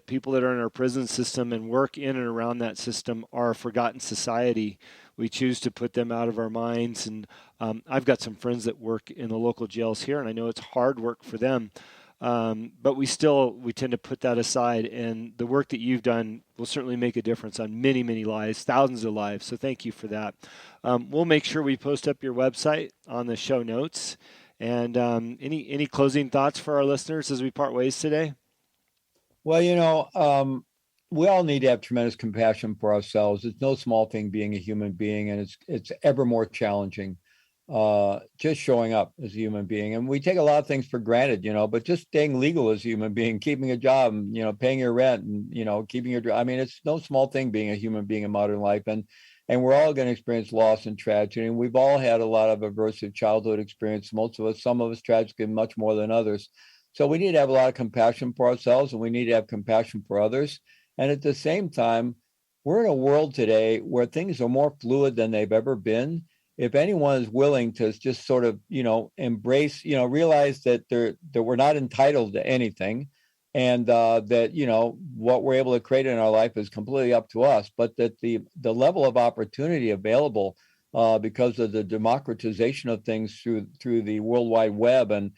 that people that are in our prison system and work in and around that system are a forgotten society. We choose to put them out of our minds. And I've got some friends that work in the local jails here, and I know it's hard work for them. But we tend to put that aside. And the work that you've done will certainly make a difference on many, many lives, thousands of lives. So thank you for that. We'll make sure we post up your website on the show notes. And any closing thoughts for our listeners as we part ways today? Well, we all need to have tremendous compassion for ourselves. It's no small thing being a human being, and it's ever more challenging just showing up as a human being. And we take a lot of things for granted, but just staying legal as a human being, keeping a job, and, paying your rent and, keeping your, I mean, it's no small thing being a human being in modern life. And we're all going to experience loss and tragedy. And we've all had a lot of aversive childhood experience. Most of us, some of us tragically, much more than others. So we need to have a lot of compassion for ourselves, and we need to have compassion for others. And at the same time, we're in a world today where things are more fluid than they've ever been. If anyone is willing to just sort of, embrace, realize that we're not entitled to anything, and that, what we're able to create in our life is completely up to us, but that the level of opportunity available because of the democratization of things through the World Wide Web and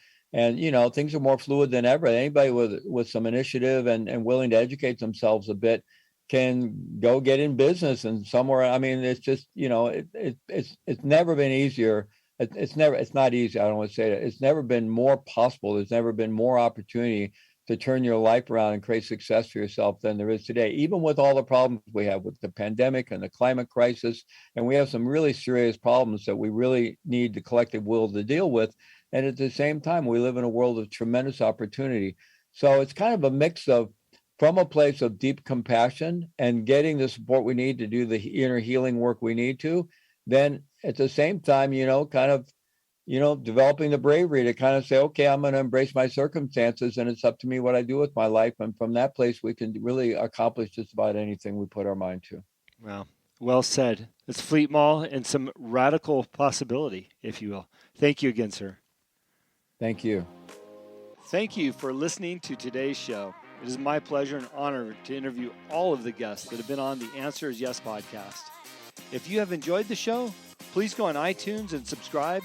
things are more fluid than ever. Anybody with some initiative and willing to educate themselves a bit can go get in business and somewhere. I mean, it's just, it's never been easier. It's not easy. I don't want to say that. It's never been more possible. There's never been more opportunity to turn your life around and create success for yourself than there is today, even with all the problems we have with the pandemic and the climate crisis. And we have some really serious problems that we really need the collective will to deal with. And at the same time, we live in a world of tremendous opportunity. So it's kind of a mix of from a place of deep compassion and getting the support we need to do the inner healing work we need to. Then at the same time, developing the bravery to kind of say, okay, I'm going to embrace my circumstances and it's up to me what I do with my life. And from that place, we can really accomplish just about anything we put our mind to. Wow. Well said. It's Fleet Maull and some radical possibility, if you will. Thank you again, sir. Thank you. Thank you for listening to today's show. It is my pleasure and honor to interview all of the guests that have been on the Answer is Yes podcast. If you have enjoyed the show, please go on iTunes and subscribe,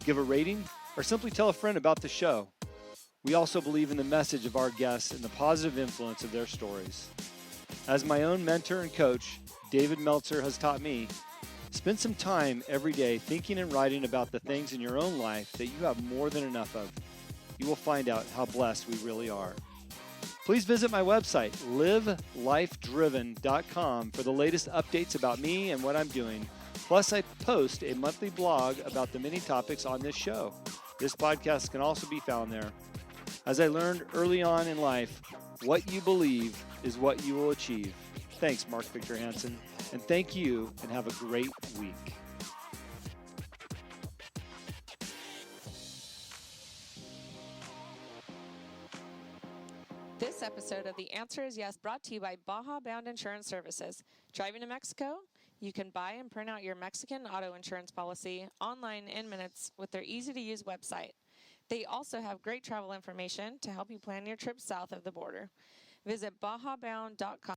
give a rating, or simply tell a friend about the show. We also believe in the message of our guests and the positive influence of their stories. As my own mentor and coach, David Meltzer, has taught me, spend some time every day thinking and writing about the things in your own life that you have more than enough of. You will find out how blessed we really are. Please visit my website, livelifedriven.com, for the latest updates about me and what I'm doing. Plus, I post a monthly blog about the many topics on this show. This podcast can also be found there. As I learned early on in life, what you believe is what you will achieve. Thanks, Mark Victor Hansen, and thank you, and have a great week. This episode of The Answer is Yes brought to you by Baja Bound Insurance Services. Driving to Mexico? You can buy and print out your Mexican auto insurance policy online in minutes with their easy-to-use website. They also have great travel information to help you plan your trip south of the border. Visit bajabound.com.